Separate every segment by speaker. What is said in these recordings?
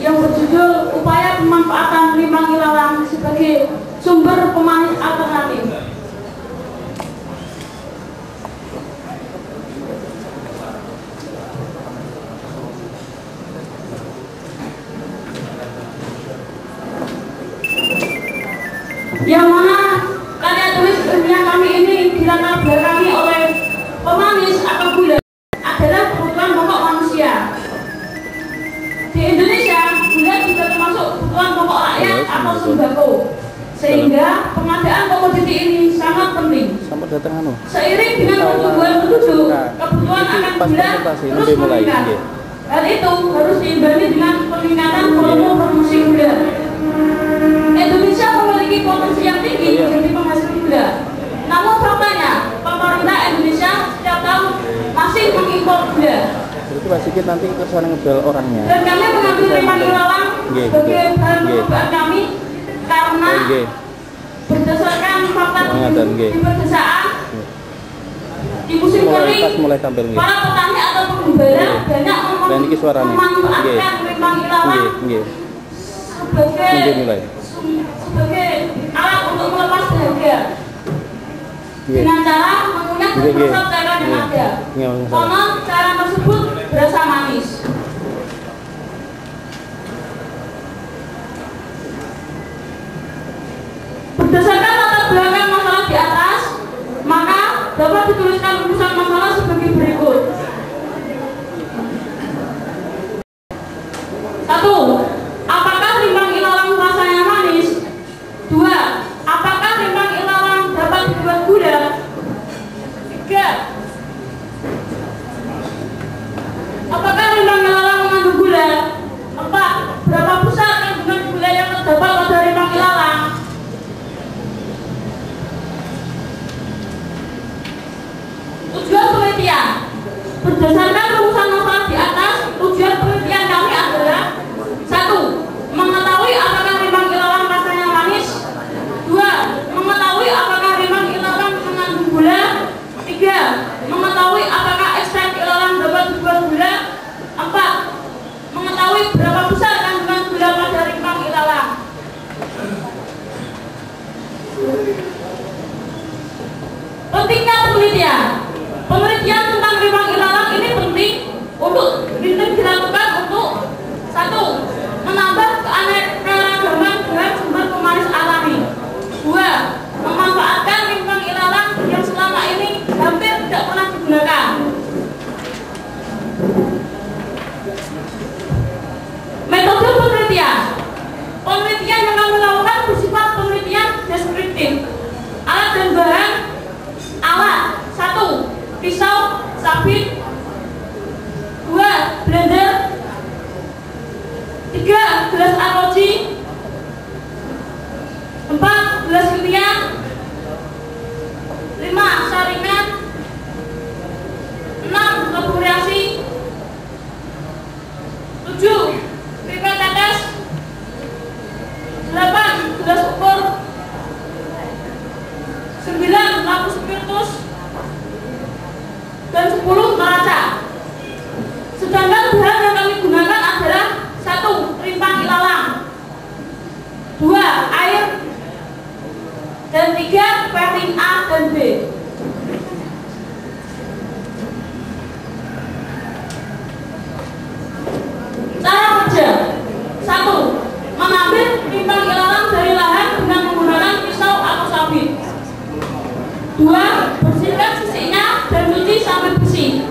Speaker 1: yang berjudul Upaya Pemanfaatan Limbah Ilalang sebagai Sumber Pemanis Alternatif. Yang mana karya tulis ilmiah kami ini dilatar belakangi oleh pemanis atau gula adalah kebutuhan pokok manusia. Di Indonesia, gula juga termasuk kebutuhan pokok rakyat atau sembako, sehingga pengadaan komoditi ini sangat penting. Seiring dengan pertumbuhan penduduk, kebutuhan akan gula terus meningkat. Hal itu harus diimbangi dengan peningkatan volume produksi gula. Indonesia memiliki potensi yang tinggi jadi penghasil gula. Namun faktanya, pemerintah Indonesia setiap tahun masih mengimpor gula.
Speaker 2: Berarti Pak Sigit nanti ke sana ngedol orangnya.
Speaker 1: Dan kami mengambil limbah ilalang sebagai bahan perubahan kami karena berdasarkan fakta di pedesaan di musim kering, para petani atau pengembala banyak memanfaatkan limbah ilalang sebagai alat untuk melepas dahaga dengan cara mengunyah dan meresap cairan yang ada. Konon cairan tersebut berasa manis. Berdasarkan latar belakang masalah di atas, maka dapat dituliskan rumusan masalah sebagai berikut. 1. Apakah limbah ilalang rasanya manis? 2. Apakah limbah ilalang dapat dibuat gula? 3. Apakah limbah ilalang mengandung gula? 4. Berapa besar kandungan gula yang terdapat pada limbah ilalang? Tujuan penelitian. Berdasarkan rumusan masalah di atas, tujuan penelitian kami adalah 1. Mengetahui apakah limbah ilalang rasanya manis. 2. Mengetahui apakah limbah ilalang mengandung gula. 3. Mengetahui apakah ekstrak ilalang dapat dibuat gula. 4. Mengetahui berapa besar kandungan gula pada limbah ilalang. Pentingnya penelitian. Penelitian tentang limbah ilalang ini penting untuk dilakukan untuk 1. Menambah keanekaragaman bahan sumber pemanis alami. 2. Memanfaatkan limbah ilalang yang selama ini hampir tidak pernah digunakan. Metode penelitian. Penelitian yang kami lakukan bersifat penelitian deskriptif. Alat dan bahan. Alat 1. Pisau, sabit. 2. Blender. 3. Gelas arloji. 4. Gelas kimia. 5. Saringan. 6. Tabung reaksi. 7. Pipet tetes. 8. Gelas ukur. 9. Lampu spiritus. Dan 10. Neraca. Sedangkan bahan yang kami gunakan adalah 1. Rimpang ilalang. 2. Air. Dan 3. Peptin A dan B. Cara kerja. 1. Mengambil rimpang ilalang dari lahan dengan menggunakan pisau atau sabit. 2. Bersihkan sisinya dan cuci sampai bersih.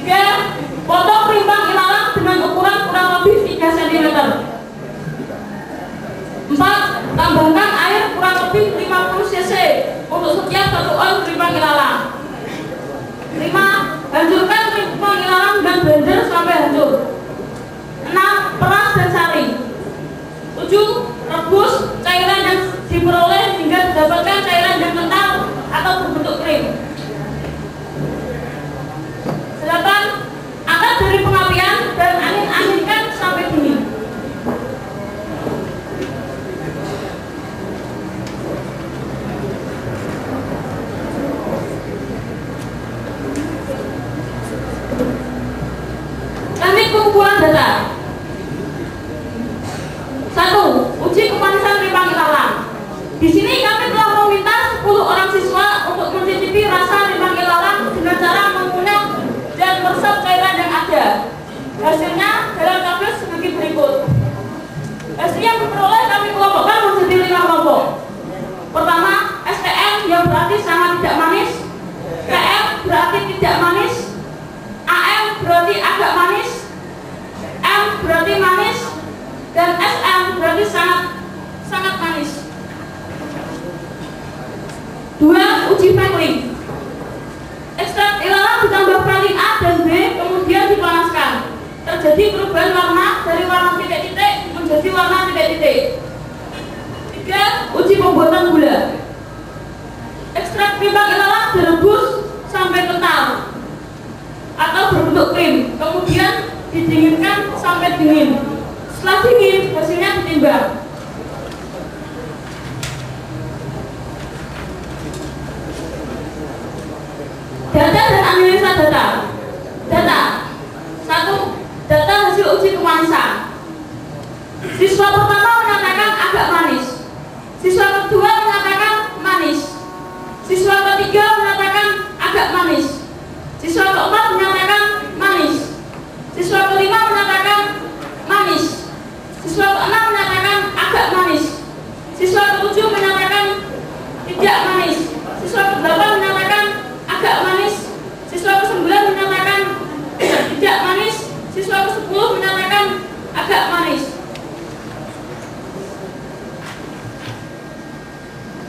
Speaker 1: 3. Potong rimpang ilalang dengan ukuran kurang lebih 3 cm. 4. Tambahkan air kurang lebih 50 cc untuk setiap 1 on rimpang ilalang. 5. Hancurkan rimpang ilalang dengan blender sampai hancur. 6. Peras dan saring. 7. Rebus cairan yang diperoleh hingga didapatkan cairan yang kental atau berbentuk krim. 8. Angkat dari pengapian dan angin-anginkan sampai dingin. berarti agak manis, M berarti manis, dan SM berarti sangat manis. 2. Uji Franklin. Ekstrak ilalang ditambah Franklin A dan B kemudian dipanaskan. Terjadi perubahan warna dari warna titik-titik menjadi warna titik-titik. 3. Uji pembuatan gula. Ekstrak rimpang ilalang direbus sampai kental atau berbentuk krim, kemudian didinginkan sampai dingin. Setelah dingin, hasilnya ditimbang. Data dan analisa data. Data 1. Data hasil uji kemanisan. Siswa pertama mengatakan agak manis. Siswa kedua mengatakan manis. Siswa ketiga mengatakan agak manis. Siswa keempat mengatakan manis. Siswa kelima mengatakan manis. Siswa keenam mengatakan agak manis. Siswa ketujuh mengatakan tidak manis. Siswa kedelapan mengatakan agak manis. Siswa ke-9 mengatakan tidak manis. Siswa ke-10 mengatakan agak manis.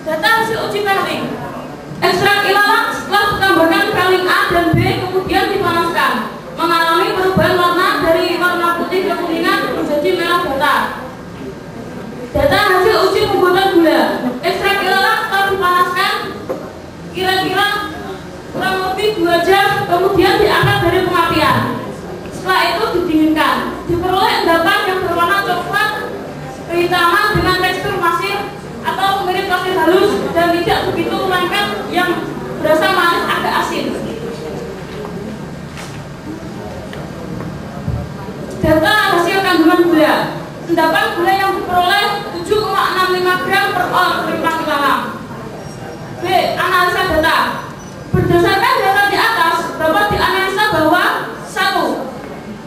Speaker 1: Data hasil uji Franklin. Ekstrak ilalang setelah ditambahkan Franklin A dan B kemudian dipanaskan mengalami perubahan warna dari warna putih kekuningan menjadi merah bata. Data hasil uji pembuatan gula. Ekstrak ilalang setelah dipanaskan kira-kira kurang lebih 2 jam kemudian diangkat dari pengapian. Setelah itu didinginkan. Diperoleh endapan yang berwarna coklat kehitaman dengan tekstur pasir atau mirip pasir halus dan tidak begitu lengket yang berasa manis agak asin. Data hasil kandungan gula. Endapan gula yang diperoleh 7,65 gram per on rimpang ilalang. B. Analisa data. Berdasarkan data di atas dapat dianalisa bahwa 1.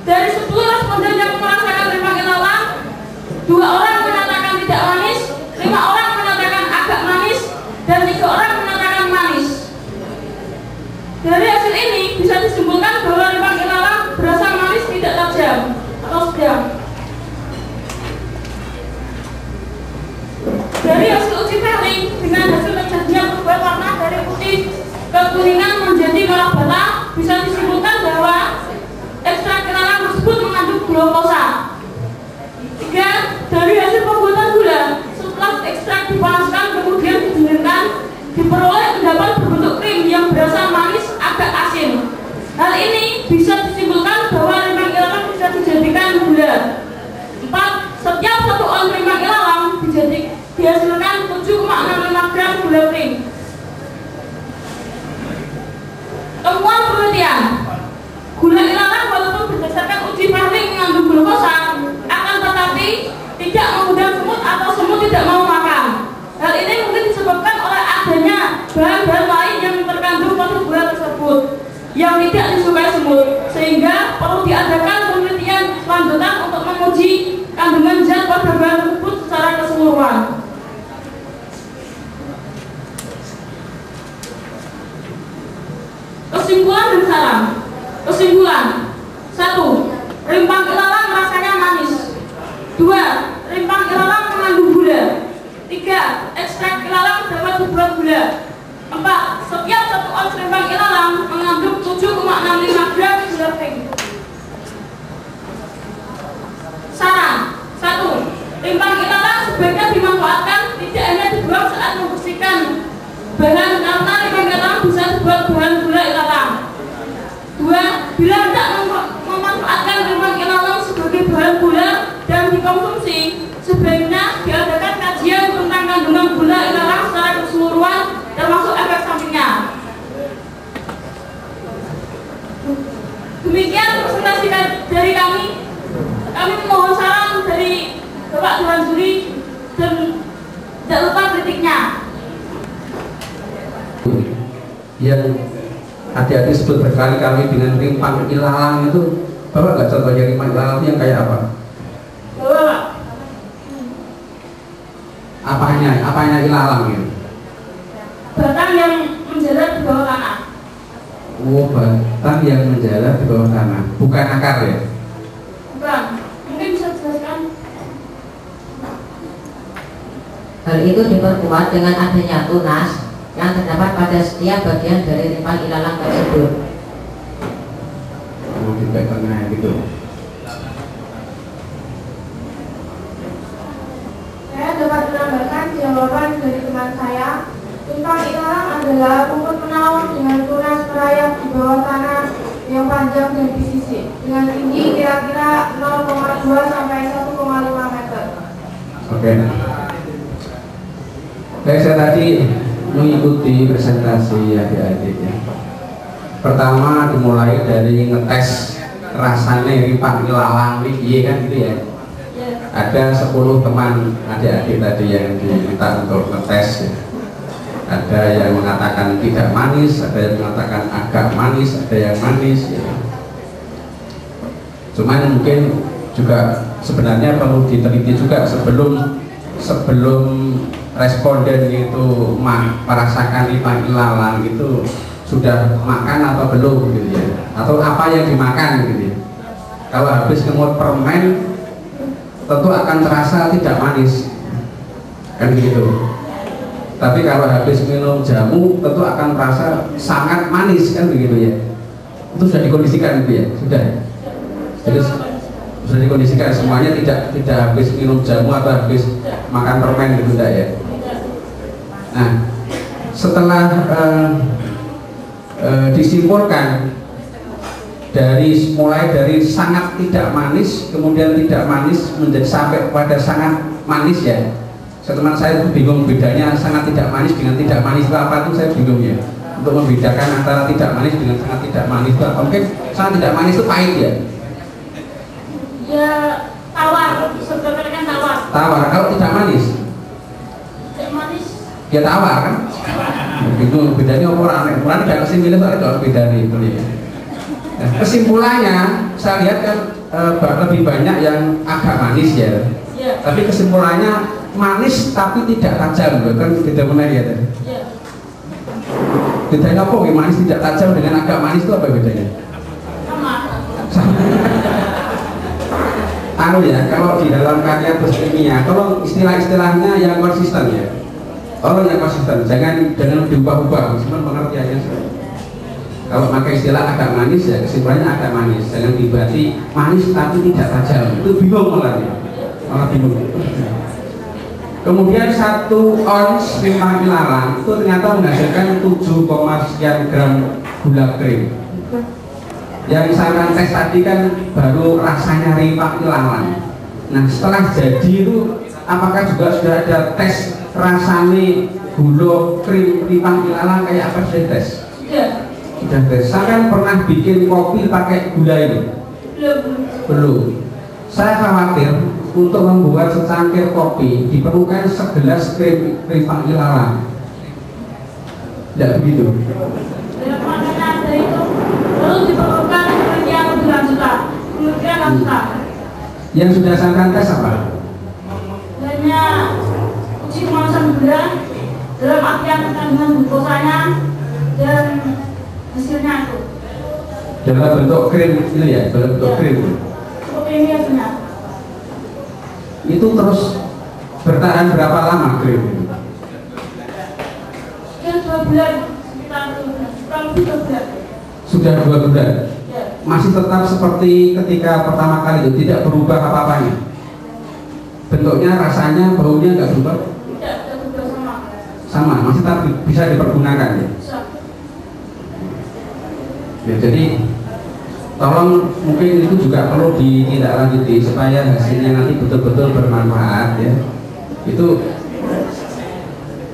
Speaker 1: Dari 10 responden yang merasakan rimpang ilalang, 2 orang menyatakan tidak manis, 5 orang menyatakan agak manis, dan 3 orang menyatakan manis. Dari hasil ini bisa disimpulkan bahwa rimpang ilalang berasa manis tidak tajam atau sedang. Dari hasil uji Franklin dengan hasil terjadinya perubahan warna dari putih ke kuningan menjadi merah bata, bisa disimpulkan bahwa ekstrak ilalang tersebut mengandung glukosa. 3. Dari hasil pembuatan gula, setelah ekstrak dipanaskan kemudian didinginkan, diperoleh endapan berbentuk krim yang berasa manis agak asin. Hal ini bisa disimpulkan bahwa rimpang ilalang bisa dijadikan gula. 4. Setiap 1 on rimpang ilalang dihasilkan 7,65 gram gula krim. Temuan penelitian. Gula ilalang walaupun berdasarkan uji Franklin mengandung glukosa, akan tetapi tidak mengundang semut atau semut tidak mau makan. Hal ini mungkin disebabkan oleh adanya bahan-bahan lain yang terkandung pada gula tersebut yang tidak disukai semut, sehingga perlu diadakan penelitian lanjutan untuk menguji kandungan zat pada bahan tersebut secara keseluruhan. Kesimpulan dan saran. Kesimpulan. 1. Rimpang ilalang rasanya manis. 2. Rimpang ilalang mengandung gula. 3. Ekstrak ilalang dapat dibuat gula. 4. Setiap 1 ons rimpang ilalang mengandung 7,65 gram gula krim. Saran. 1. Rimpang ilalang sebaiknya dimanfaatkan, tidak hanya dibuang saat membersihkan bahan, karena rimpang ilalang bisa dibuat bahan gula ilalang. 2. Bila tidak memanfaatkan rimpang ilalang sebagai bahan gula dan dikonsumsi, sebaiknya diadakan kajian tentang kandungan gula ilalang secara keseluruhan termasuk efek sampingnya. Demikian presentasi dari kami. Kami mohon saran dari Bapak Dewan Juri dan tidak lupa kritiknya.
Speaker 3: Yang hati-hati sebut berkali-kali dengan rimpang ilalang itu, Bapak nggak contohnya rimpang ilalang itu yang kayak apa? Apanya ilalang ya?
Speaker 1: Batang yang menjerat di bawah tanah.
Speaker 3: Oh, batang yang menjalar di bawah tanah, bukan akar ya?
Speaker 1: Bukan. Mungkin bisa jelaskan?
Speaker 4: Hal itu diperkuat dengan adanya tunas yang terdapat pada setiap bagian dari rimpang ilalang tersebut.
Speaker 3: Oh, di tengah gitu.
Speaker 5: Saya dapat menambahkan jawaban dari teman saya. Rimpang ilalang adalah rumput menawan dengan tunas merayap di bawah tanah yang panjang dan di sisi dengan tinggi kira-kira 0,2 sampai 1,5 meter.
Speaker 3: Oke. Baik, saya tadi mengikuti presentasi adik-adik ya. Pertama dimulai dari ngetes rasanya rimpang ilalang ini kan gitu ya. Ada 10 teman adik-adik tadi yang diminta untuk ngetes ya. Ada yang mengatakan tidak manis, ada yang mengatakan agak manis, ada yang manis ya. Cuman mungkin juga sebenarnya perlu diteliti juga sebelum responden itu merasakan rimpang ilalang itu sudah makan atau belum gitu ya, atau apa yang dimakan gitu ya. Kalau habis ngemut permen tentu akan terasa tidak manis kan gitu. Tapi kalau habis minum jamu tentu akan terasa sangat manis kan begitu ya. Itu sudah dikondisikan gitu ya, sudah. Jadi sudah dikondisikan semuanya tidak habis minum jamu atau habis makan permen gitu enggak ya. Nah, setelah disimpulkan mulai dari sangat tidak manis, kemudian tidak manis menjadi sampai pada sangat manis ya. Teman saya itu bingung bedanya sangat tidak manis dengan tidak manis itu apa, itu saya bingung ya. Untuk membedakan antara tidak manis dengan sangat tidak manis itu apa. Mungkin sangat tidak manis itu pahit ya.
Speaker 1: Ya tawar, sebenarnya kan tawar.
Speaker 3: Tawar, kalau tidak manis?
Speaker 1: Tidak manis.
Speaker 3: Ya tawar kan? Bingung bedanya orang tidak kasih milih soalnya kalau bedanya itu ya. Nah, kesimpulannya saya lihat kan lebih banyak yang agak manis ya. Tapi kesimpulannya manis tapi tidak tajam kan beda mana ya tadi. Bedanya apa? Manis tidak tajam dengan agak manis itu apa bedanya? Sama. Ya, kalau di dalam karya ilmiah, kalau istilah-istilahnya yang konsisten ya. Kalau yang konsisten, jangan diubah-ubah, cuma pengertiannya. Kalau pakai istilah agak manis ya kesimpulannya agak manis, jangan dibati manis tapi tidak tajam. Itu bingung malah bingung. Kemudian 1 ons rimpang ilalang itu ternyata menghasilkan 7, sekian gram gula krim. Yang saya tes tadi kan baru rasanya rimpang ilalang. Nah setelah jadi itu apakah juga sudah ada tes rasanya gula krim rimpang ilalang kayak apa sudah tes? Sudah tes. Saya kan pernah bikin kopi pakai gula ini? Belum. Saya khawatir untuk membuat secangkir kopi diperlukan segelas krim rimpang ilalang. Tidak begitu.
Speaker 1: Lalu diperlukan yang berlanjutan, kemudian lanjutan.
Speaker 3: Yang sudah saya tes apa?
Speaker 1: Hanya uji kemanisan gula dalam artian kandungan glukosanya dan hasilnya itu.
Speaker 3: Dalam bentuk krim itu ya, dalam bentuk krim.
Speaker 1: Seperti ini hasilnya.
Speaker 3: Itu terus bertahan berapa lama krim itu?
Speaker 1: Sekian 2 bulan, sekitar 2 bulan, kurang lebih 2 bulan.
Speaker 3: Sudah 2 bulan.
Speaker 1: Ya.
Speaker 3: Masih tetap seperti ketika pertama kali itu, tidak berubah apa-apanya. Bentuknya, rasanya, baunya nggak berubah?
Speaker 1: Tidak berubah sama.
Speaker 3: Sama, masih tetap bisa dipergunakan ya.
Speaker 1: Bisa.
Speaker 3: Ya, jadi tolong mungkin itu juga perlu ditindaklanjuti supaya hasilnya nanti betul-betul bermanfaat ya. Itu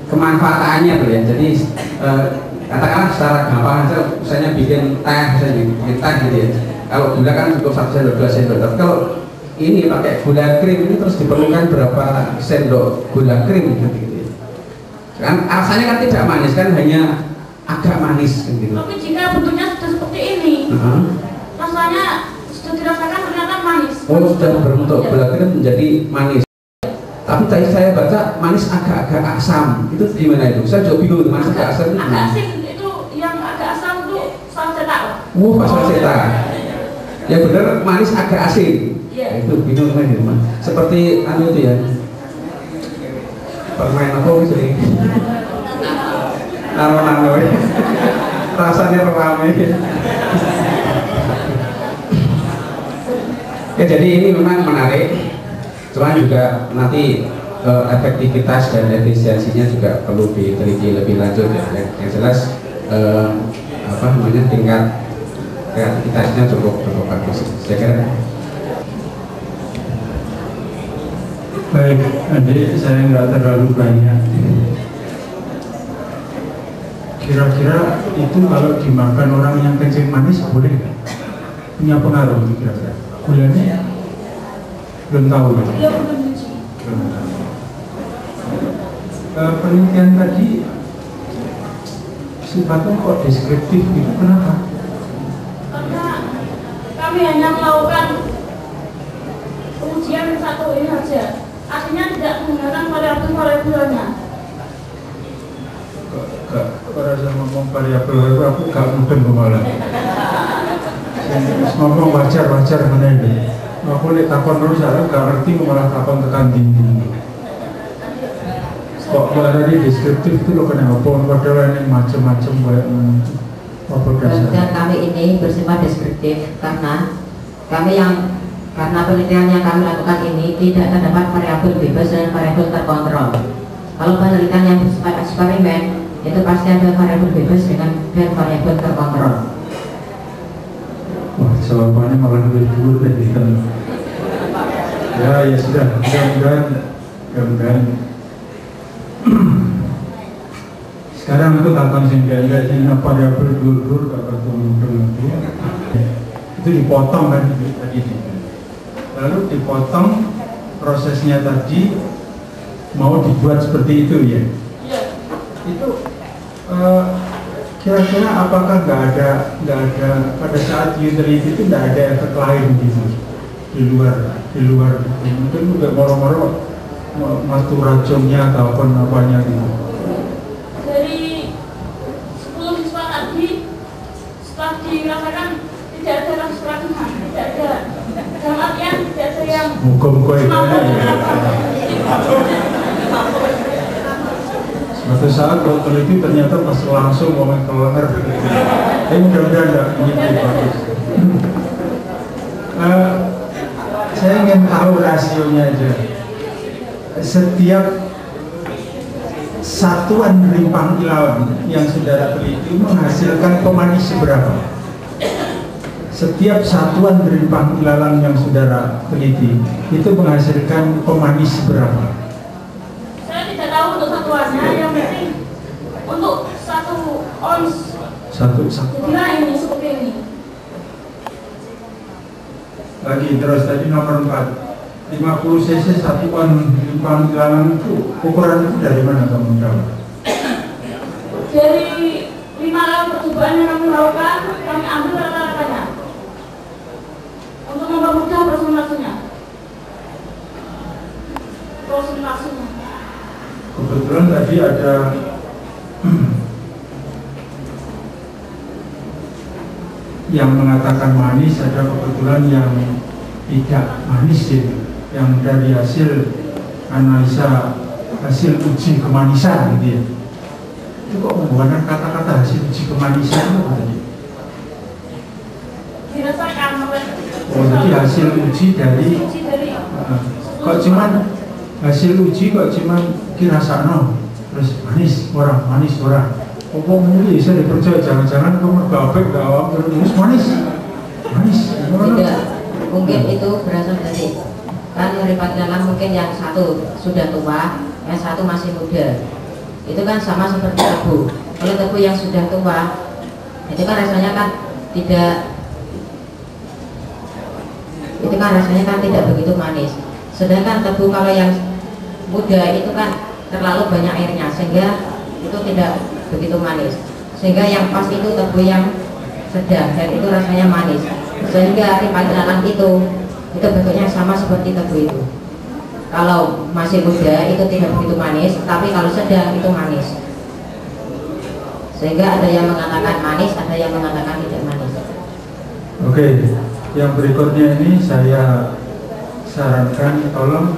Speaker 3: kemanfaatannya tuh ya. Jadi katakanlah secara gampang aja, misalnya bikin teh, gitu ya. Kalau gula kan cukup 1 sendok 2 sendok. Tapi kalau ini pakai gula krim ini terus diperlukan berapa sendok gula krim gitu ya. Kan rasanya kan tidak manis kan, hanya agak manis gitu.
Speaker 1: Tapi jika bentuknya sudah seperti ini, rasanya sudah dirasakan ternyata manis.
Speaker 3: Oh, sudah berbentuk gula krim menjadi manis. Tapi tadi saya baca manis agak-agak asam. Itu gimana itu? Saya juga bingung manis agak asam itu.
Speaker 1: Agak asin itu, yang agak asam itu salah
Speaker 3: Bakso seta. Ya benar, manis agak asin.
Speaker 1: Iya.
Speaker 3: Itu bingung kan ya, Mas. Seperti anu itu ya. Permen apa sih? Nano-nano. Rasanya rame. Ya jadi ini memang menarik. Cuma juga nanti efektivitas dan efisiensinya juga perlu diteliti lebih lanjut ya. Yang jelas tingkat kreativitasnya cukup bagus. Saya kira.
Speaker 6: Baik, adik saya nggak terlalu banyak. Kira-kira itu kalau dimakan orang yang kencing manis boleh nggak? Punya pengaruh kira-kira? Gulanya belum tahu kan? Belum tahu. Penelitian tadi sifatnya kok deskriptif gitu, kenapa?
Speaker 1: Karena kami hanya melakukan pengujian satu ini saja, artinya tidak menggunakan variabel-variabelnya.
Speaker 6: Kok rasa ngomong variabel aku gak mungkin kemarin. Ngomong wajar-wajar mana ini. Aku lihat takon terus aku gak ngerti malah takon tekan tinggi. Kok malah tadi deskriptif itu loh kenapa? Padahal ini macam-macam kayak apa dasar?
Speaker 4: Dan kami ini bersifat deskriptif karena penelitian yang kami lakukan ini tidak terdapat variabel bebas dan variabel terkontrol. Kalau penelitian yang bersifat eksperimen itu pasti ada variabel bebas dan variabel terkontrol.
Speaker 6: Wah, jawabannya malah lebih dulu dari kan. Ya sudah, mudah-mudahan. Sekarang aku takkan sehingga ini variabel dulu kakak tunggu itu dipotong kan tadi. Lalu dipotong prosesnya tadi mau dibuat seperti itu ya. Itu kira-kira apakah nggak ada pada saat utility itu nggak ada efek lain gitu di luar mungkin juga moro-moro matu racunnya ataupun apanya gitu.
Speaker 1: Dari 10 siswa tadi setelah dirasakan tidak ada rasa keracunan, tidak ada. Dalam artian tidak ada yang
Speaker 6: Muka-muka itu suatu saat kalau teliti ternyata pas langsung ngomong keluar. Mudah-mudahan enggak begitu bagus. Saya ingin tahu rasionya aja. Setiap satuan rimpang ilalang yang saudara teliti menghasilkan pemanis seberapa? Setiap satuan rimpang ilalang yang saudara teliti itu menghasilkan pemanis seberapa?
Speaker 1: saya tidak tahu untuk satuannya, yang penting untuk 1 ons jadilah ini seperti ini.
Speaker 6: Lagi terus tadi nomor 4 50 cc 1 on rimpang ilalang itu ukuran itu dari mana kamu jawab?
Speaker 1: Dari 5 laut percobaan yang kami lakukan, kami ambil rata-ratanya untuk mempermudah presentasinya.
Speaker 6: Kebetulan tadi ada yang mengatakan manis, ada kebetulan yang tidak manis itu, yang dari hasil analisa hasil uji kemanisan gitu ya. Itu kok menggunakan kata-kata hasil uji kemanisan itu tadi?
Speaker 1: Dirasakan oleh
Speaker 6: jadi hasil uji dari kok cuman hasil uji kok cuman kirasano terus manis orang apa mungkin bisa dipercaya, jangan-jangan kamu gabek gawang terus manis
Speaker 4: tidak, mungkin itu berasal dari kan rimpang ilalang mungkin yang satu sudah tua, yang satu masih muda. Itu kan sama seperti tebu. Kalau tebu yang sudah tua itu kan rasanya kan tidak begitu manis. Sedangkan tebu kalau yang muda itu kan terlalu banyak airnya sehingga itu tidak begitu manis. Sehingga yang pas itu tebu yang sedang dan itu rasanya manis. Sehingga rimpang ilalang itu bentuknya sama seperti tebu itu. Kalau masih muda itu tidak begitu manis, tapi kalau sedang itu manis. Sehingga ada yang mengatakan manis, ada yang mengatakan tidak manis.
Speaker 6: Oke, yang berikutnya ini saya sarankan tolong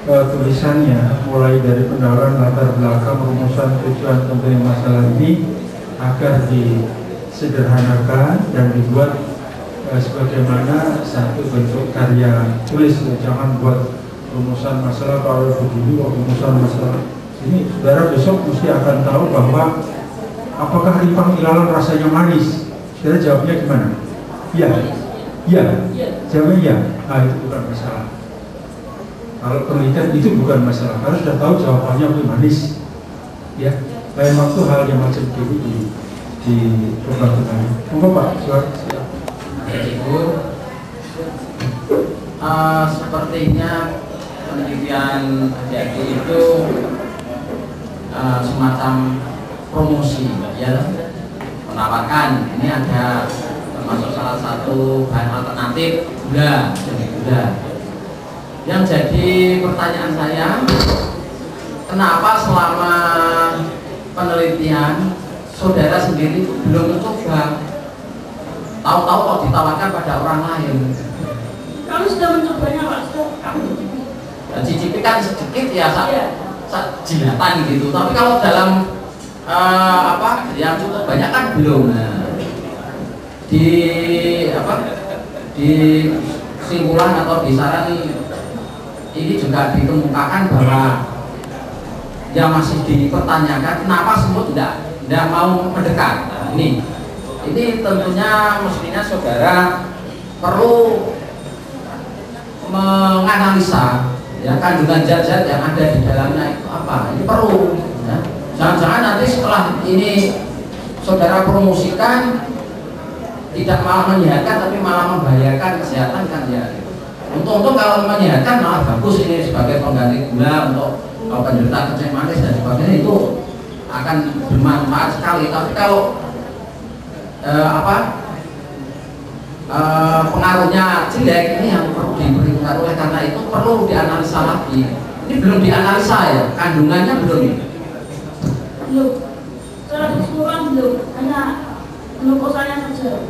Speaker 6: tulisannya mulai dari pendahuluan latar belakang rumusan tujuan penting masalah ini agar disederhanakan dan dibuat sebagaimana satu bentuk karya tulis. Jangan buat rumusan masalah kalau begini, rumusan masalah ini. Saudara besok mesti akan tahu bahwa apakah ripang ilalang rasanya manis. Saudara jawabnya gimana? Iya, iya, jawabnya iya. Nah, itu bukan masalah. Kalau penelitian itu bukan masalah, karena sudah tahu jawabannya lebih manis. Ya, lain waktu hal yang macam ini dicoba bertanya. Monggo Pak, silakan.
Speaker 7: Ibu, sepertinya penelitian adik-adik itu semacam promosi, ya, menawarkan ini ada termasuk salah satu bahan alternatif gula, jenis gula. Yang jadi pertanyaan saya, kenapa selama penelitian saudara sendiri belum mencoba? Tahu-tahu kok ditawarkan pada orang lain.
Speaker 1: Kami sudah mencobanya Pak.
Speaker 7: Cicipi kan sedikit ya, jilatan gitu. Tapi kalau dalam yang cukup banyak kan belum. Nah, di simpulan atau di saran ini juga dikemukakan bahwa yang masih dipertanyakan kenapa semut tidak mau mendekat. Nah, ini tentunya mestinya saudara perlu menganalisa ya kandungan zat-zat yang ada di dalamnya itu apa. Ini perlu. Ya. Jangan-jangan nanti setelah ini saudara promosikan tidak malah menyehatkan tapi malah membahayakan kesehatan kan ya. Untuk kalau menyehatkan malah bagus ini sebagai pengganti gula untuk penderita kencing manis dan sebagainya, itu akan bermanfaat sekali. Tapi kalau pengaruhnya jelek, ini yang perlu diperhitungkan. Oleh karena itu perlu dianalisa lagi. Ini belum dianalisa ya, kandungannya belum ini.
Speaker 1: Belum. Secara keseluruhan belum, hanya glukosanya saja.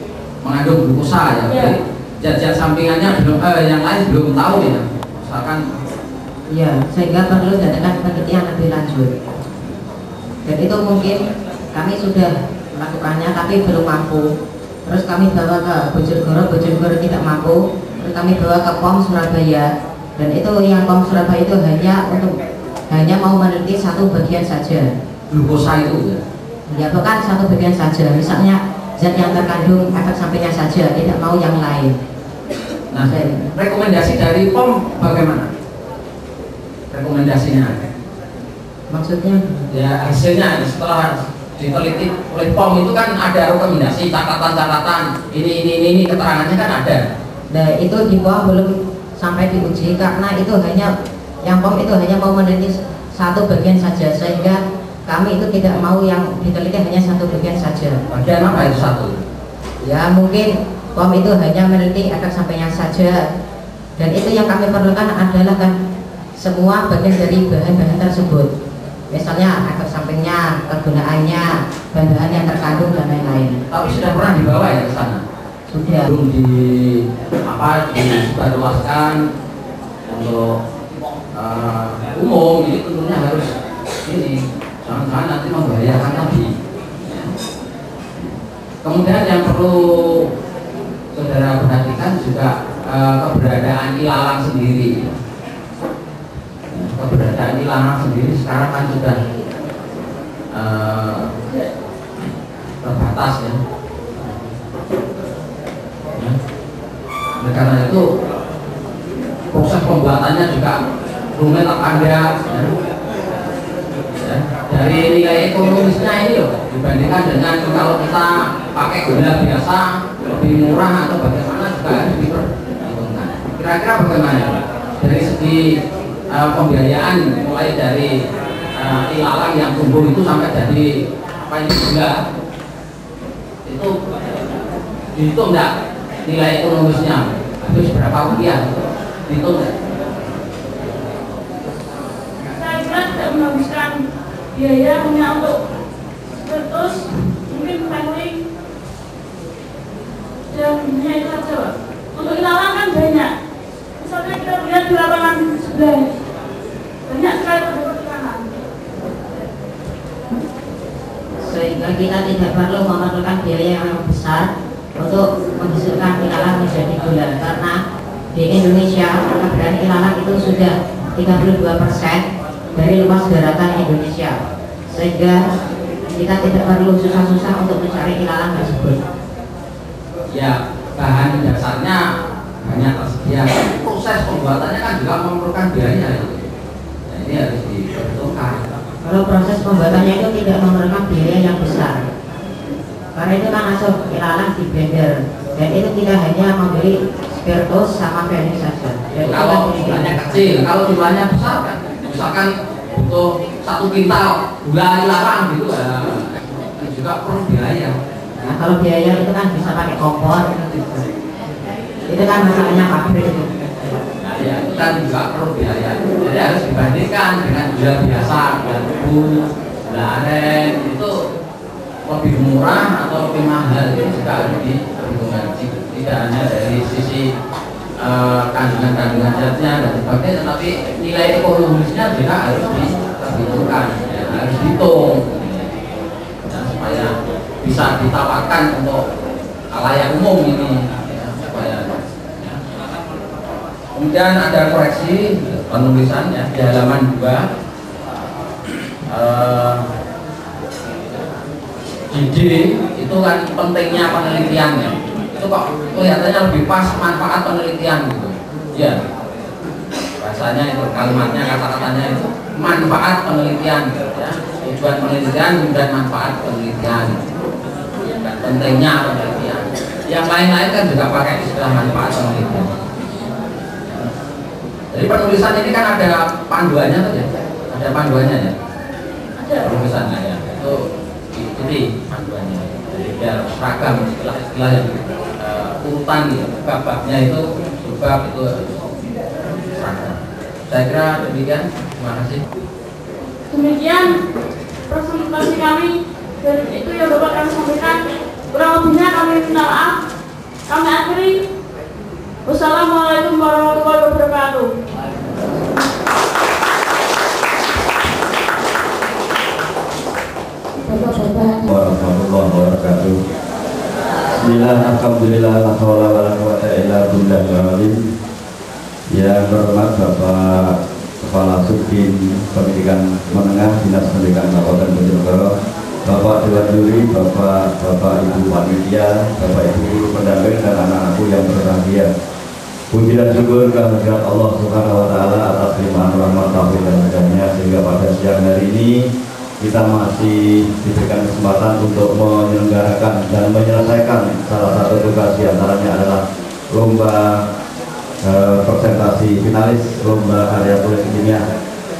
Speaker 7: Mengandung glukosa ya.
Speaker 1: Ya.
Speaker 7: Zat-zat sampingannya belum, yang lain belum tahu ya. Misalkan
Speaker 4: Ya, sehingga perlu diadakan penelitian lebih lanjut. Dan itu mungkin kami sudah melakukannya tapi belum mampu. Terus kami bawa ke Bojonegoro tidak mampu. Terus kami bawa ke POM Surabaya. Dan itu yang POM Surabaya itu hanya mau meneliti satu bagian saja.
Speaker 7: glukosa itu
Speaker 4: Ya bukan satu bagian saja. Misalnya zat yang terkandung efek sampingnya saja, tidak mau yang lain.
Speaker 7: Nah, rekomendasi dari POM bagaimana? Rekomendasinya?
Speaker 4: Maksudnya?
Speaker 7: Ya hasilnya setelah diteliti oleh POM itu kan ada rekomendasi, catatan-catatan, ini keterangannya kan ada.
Speaker 4: Nah itu di bawah belum sampai diuji karena itu hanya yang POM itu hanya mau meneliti satu bagian saja, sehingga kami itu tidak mau yang diteliti hanya satu bagian saja.
Speaker 7: Bagian apa itu satu?
Speaker 4: Ya mungkin POM itu hanya meneliti efek sampingnya saja, dan itu yang kami perlukan adalah kan semua bagian dari bahan-bahan tersebut, misalnya efek sampingnya, kegunaannya, bahan-bahan yang terkandung dan lain-lain.
Speaker 7: Tapi sudah pernah dibawa ya ke sana?
Speaker 4: Sudah.
Speaker 7: Belum disebarluaskan untuk umum. Ini tentunya harus ini, jangan-jangan nanti membahayakan lagi. Kemudian yang perlu saudara perhatikan juga keberadaan ilalang sendiri. Keberadaan ilalang sendiri sekarang kan sudah terbatas ya. Oleh karena itu proses pembuatannya juga rumit ada ya. Dari nilai ekonomisnya ini loh, dibandingkan dengan kalau kita pakai gula biasa lebih murah atau bagaimana juga harus diperhitungkan. Kira-kira bagaimana dari segi pembiayaan, mulai dari ilalang yang tumbuh itu sampai jadi apa ini gula itu dihitung enggak nilai ekonomisnya habis berapa rupiah dihitung enggak?
Speaker 1: Saya kira tidak menghabiskan biaya hanya untuk terus mungkin family yang dunia itu saja, Pak. Untuk ilalang kan banyak. Misalnya kita lihat di lapangan sebelah ini, banyak sekali terdapat ilalang.
Speaker 4: Sehingga kita tidak perlu memerlukan biaya yang besar untuk menghasilkan ilalang menjadi gula, karena di Indonesia keberadaan ilalang itu sudah 32% dari luas daratan Indonesia, sehingga kita tidak perlu susah-susah untuk mencari ilalang tersebut.
Speaker 7: Ya, bahan dasarnya banyak tersedia. Proses pembuatannya kan juga memerlukan biaya. Nah, ini harus diperhitungkan.
Speaker 4: Kalau proses pembuatannya itu tidak memerlukan biaya yang besar, karena itu kan langsung ilalang di blender, dan itu kita hanya membeli spiritus sama vanil saja. Dan
Speaker 7: kalau jumlahnya kecil, kalau jumlahnya besar kan, misalkan butuh 1 kintal gula ilalang gitu, juga perlu biaya.
Speaker 4: Nah, kalau biaya itu kan bisa pakai kompor, itu kan masalahnya pabrik.
Speaker 7: Nah, ya itu kan juga perlu biaya. Jadi harus dibandingkan dengan gula biasa, gula tebu, gula aren itu lebih murah atau lebih mahal, itu juga harus diperhitungkan. Tidak hanya dari sisi kandungan-kandungan zatnya dan sebagainya, tetapi nilai ekonomisnya juga harus diperhitungkan, ya, harus dihitung, ya, supaya bisa ditawarkan untuk khalayak umum ini, ya, supaya. Ya. Kemudian ada koreksi penulisannya di halaman 2. JD itu kan pentingnya penelitiannya. Itu kok kelihatannya lebih pas manfaat penelitian gitu. Ya. Bahasanya itu, kalimatnya, kata-katanya itu manfaat penelitian gitu, ya. Tujuan penelitian dan manfaat penelitian. Dan pentingnya penelitian. Yang lain-lain kan juga pakai istilah manfaat penelitian. Jadi penulisan ini kan ada panduannya tuh ya. Ada panduannya ya.
Speaker 1: Ada.
Speaker 7: Penulisannya ya. Itu ikuti panduannya. Jadi biar seragam istilah-istilah yang urutan ya, bab-babnya itu bab itu seragam. Saya kira demikian. Terima kasih.
Speaker 1: Demikian presentasi kami, dan itu yang dapat kami sampaikan. Kurang lebihnya kami minta maaf. Kami akhiri. Wassalamualaikum warahmatullahi wabarakatuh.
Speaker 8: Warahmatullahi wabarakatuh. Bismillah, alhamdulillah, la haula wala quwwata illa billahil. Yang berhormat Bapak Kepala Subdin Pendidikan Menengah Dinas Pendidikan Kabupaten Bojonegoro, Bapak Dewan Juri, Bapak Ibu Panitia, Bapak Ibu pendamping dan anak-anakku yang berbahagia. Puji dan syukur kehadirat Allah Subhanahu wa taala atas limpahan rahmat taufik dan hidayahnya, sehingga pada siang hari ini kita masih diberikan kesempatan untuk menyelenggarakan dan menyelesaikan salah satu tugas diantaranya adalah lomba presentasi finalis lomba karya tulis ilmiah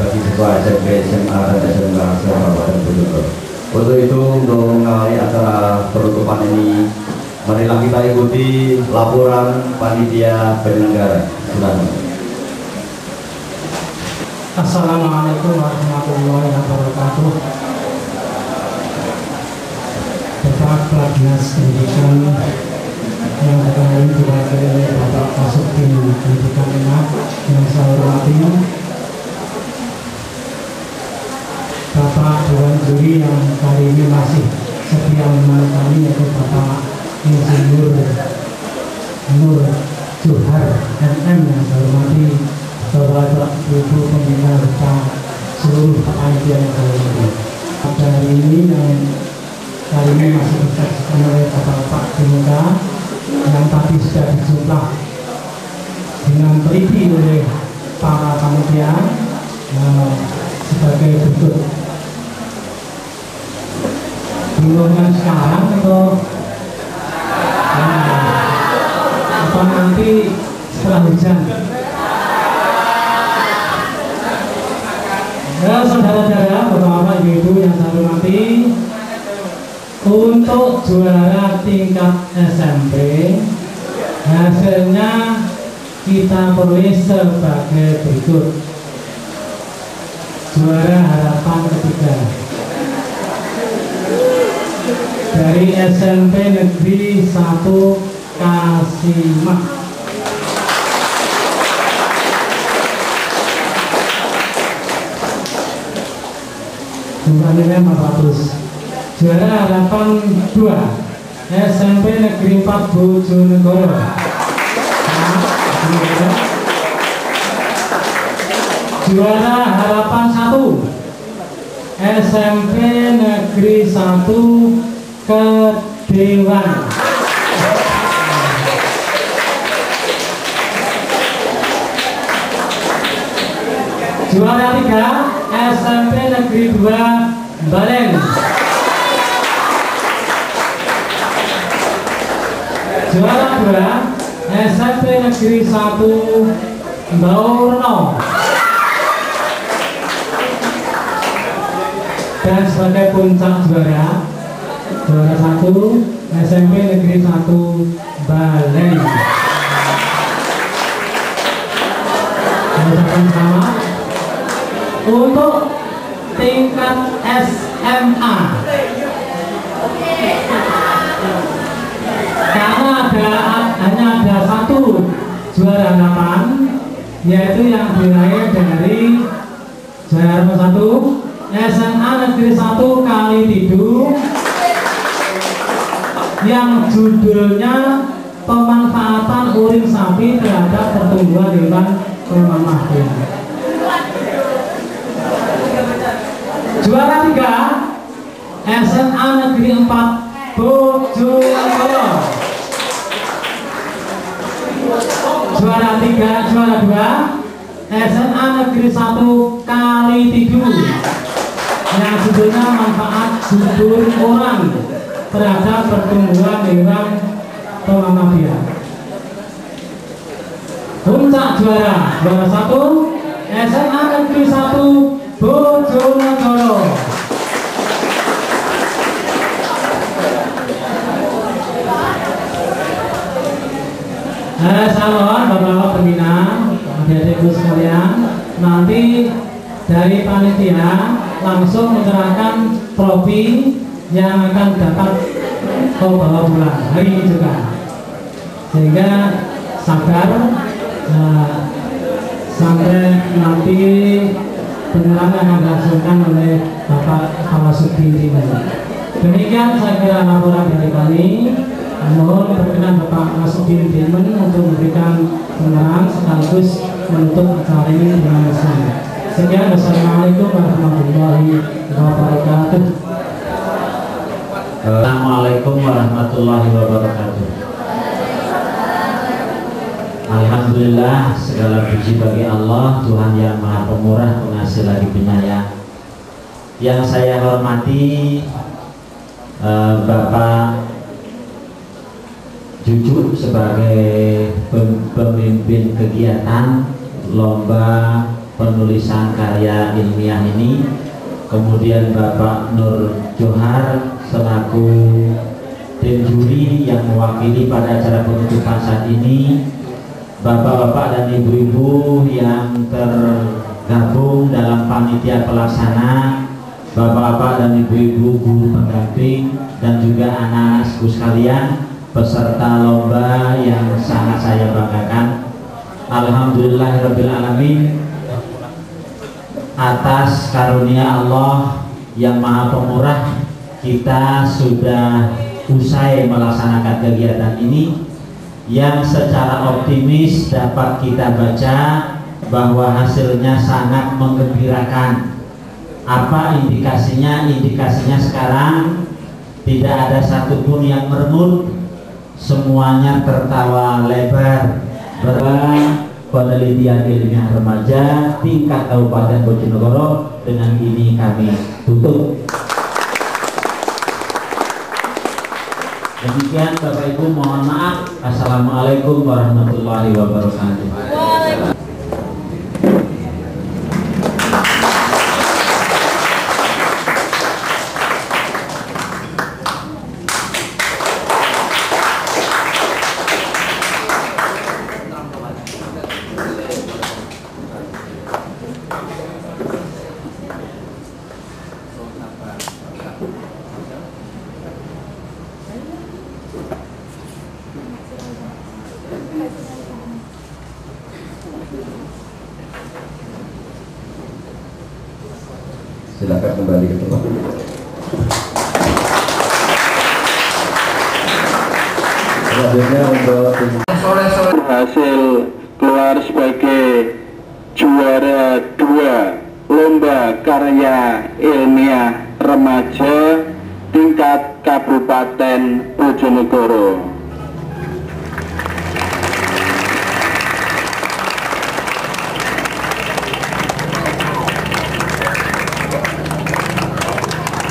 Speaker 8: bagi siswa SMP, SMA, dan SMK Kabupaten Bojonegoro. Untuk itu, untuk mengawali acara penutupan ini, marilah kita ikuti laporan panitia penyelenggara. Silakan.
Speaker 6: Assalamualaikum warahmatullahi wabarakatuh. Bapak Kepala Dinas Pendidikan yang kemarin diwakili oleh Bapak Kasubdin Pendidikan Menengah yang saya hormati, Bapak Dewan Juri yang kali ini masih setia menemani kami, yaitu Bapak Insinyur Nur Johar MM yang saya hormati, Bapak Ibu pembina serta seluruh panitia yang saya hormati. Pada hari ini masih disaksikan oleh Bapak Bimka yang tadi sudah dijumlah dengan teliti oleh para panitia sebagai berikut. Bingungan sekarang atau nanti setelah hujan? Ya, saudara-saudara, bapak-bapak, ibu-ibu yang saya hormati, untuk juara tingkat SMP hasilnya kita peroleh sebagai berikut. Juara harapan ketiga dari SMP Negeri 1
Speaker 9: Kasimah. Jumlahnya 400. Juara harapan 2 SMP Negeri 4 Bojonegoro. Juara harapan 1 SMP Negeri 1 Kedewan. Juara 3 SMP Negeri 2 Balen. Juara 2 SMP Negeri 1 Baurno. Dan sebagai puncak juara 1 SMP Negeri 1 Balen. Ucapan selamat untuk tingkat SMA. Karena hanya ada 1 juara harapan, yaitu yang diraih dari juara 1 SMA Negeri 1 Kalitidung yang judulnya pemanfaatan urin sapi terhadap pertumbuhan hewan pemamah. Juara 3 SMA Negeri 4 Bojonegoro. Juara 2 SMA Negeri 1 Kalitidung yang judulnya manfaat subur orang terhadap pertumbuhan hewan pemamah biak. Puncak juara 1 SMA Negeri 1 Bojonegoro. Saya mohon Bapak-bapak pembina, adik-adikku sekalian, nanti dari panitia langsung menyerahkan trofi yang akan dapat kau bawa pulang hari ini juga, sehingga sabar sampai nanti penyerahan yang dilangsungkan oleh Bapak Kawasuddin. Demikian saya kira laporan dari kami. Mohon berkenan Bapak Kawasuddin untuk memberikan penyerahan sekaligus menutup acara ini dengan resmi. Sekian, wassalamualaikum warahmatullahi wabarakatuh.
Speaker 10: Assalamualaikum warahmatullahi wabarakatuh. Alhamdulillah, segala puji bagi Allah, Tuhan yang Maha Pemurah, Pengasih lagi Penyayang. Yang saya hormati Bapak Jujuk sebagai pemimpin kegiatan lomba penulisan karya ilmiah ini, kemudian Bapak Nur Johar selaku tim juri yang mewakili pada acara penutupan saat ini, bapak-bapak dan ibu-ibu yang tergabung dalam panitia pelaksana, bapak-bapak dan ibu-ibu guru pendamping, dan juga anak-anakku sekalian peserta lomba yang sangat saya banggakan. Alhamdulillahirabbil alamin, atas karunia Allah yang Maha Pemurah, kita sudah usai melaksanakan kegiatan ini yang secara optimis dapat kita baca bahwa hasilnya sangat menggembirakan. Apa indikasinya? Indikasinya sekarang tidak ada satupun yang merenut, semuanya tertawa lebar. Penelitian ilmiah remaja tingkat Kabupaten Bojonegoro dengan ini kami tutup. Demikian Bapak Ibu, mohon maaf. Assalamualaikum warahmatullahi wabarakatuh.
Speaker 8: Silakan kembali ke tempat. Selanjutnya untuk
Speaker 11: berhasil keluar sebagai juara 2 lomba karya ilmiah remaja tingkat Kabupaten Bojonegoro.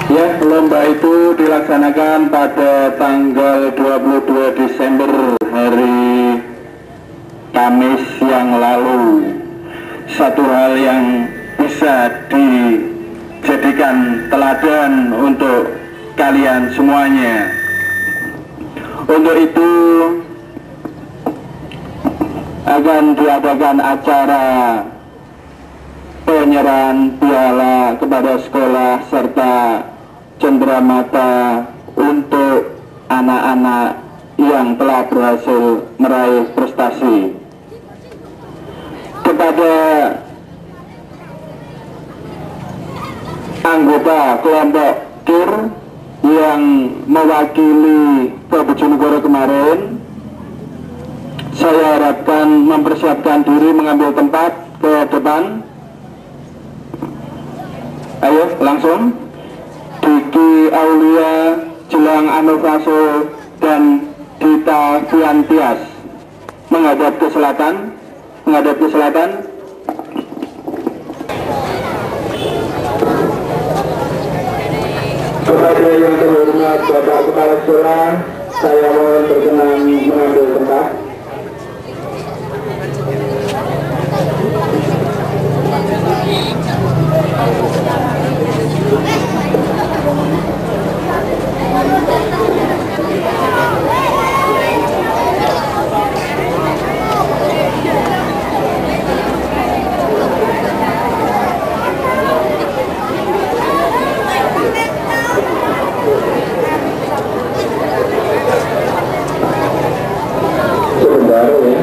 Speaker 11: Ya, lomba itu dilaksanakan pada tanggal 22 Desember hari Kamis yang lalu. Satu hal yang bisa dijadikan teladan untuk kalian semuanya. Untuk itu akan diadakan acara penyerahan piala kepada sekolah serta cenderamata untuk anak-anak yang telah berhasil meraih prestasi. Kepada anggota kelompok KIR yang mewakili Bojonegoro kemarin, saya harapkan mempersiapkan diri mengambil tempat ke depan. Ayo langsung. Diki Aulia, Jelang Anovaso, dan Dita Fiantias menghadap ke selatan. Kepada yang terhormat Bapak Kepala Sekolah, saya mohon berkenan mengambil tempat. Sebentar ya.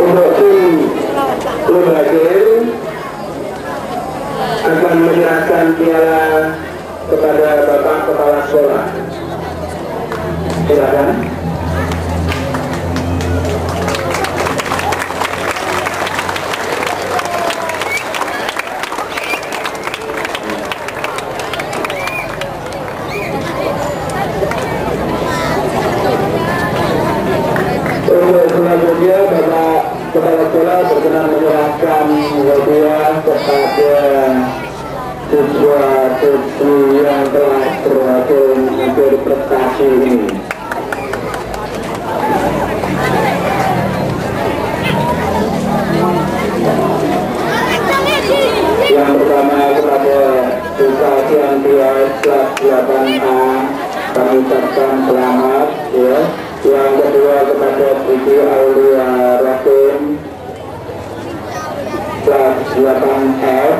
Speaker 11: Untuk tim lembaga akan menyerahkan piala kepada Bapak Kepala Sekolah. Silakan. Untuk selanjutnya Bapak Kepala Sekolah berkenan menyerahkan hadiah kepada siswa-siswi yang telah berhasil mencapai prestasi ini. Yang pertama kepada Dita Fiantias kelas 8A, kami ucapkan selamat ya. Yang kedua kepada Diki Aulia Rahim kelas 8F.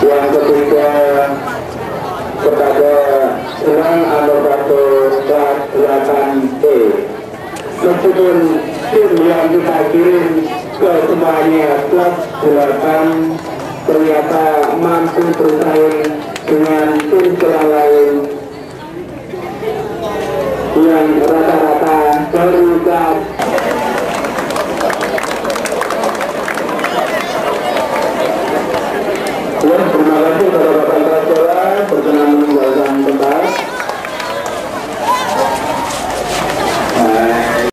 Speaker 11: Yang ketiga kepada Jelang Anovaso kelas 8E. Meskipun tim yang kita kirim ke semuanya kelas 8 ternyata mampu bersaing dengan tim sekolah lain yang rata-rata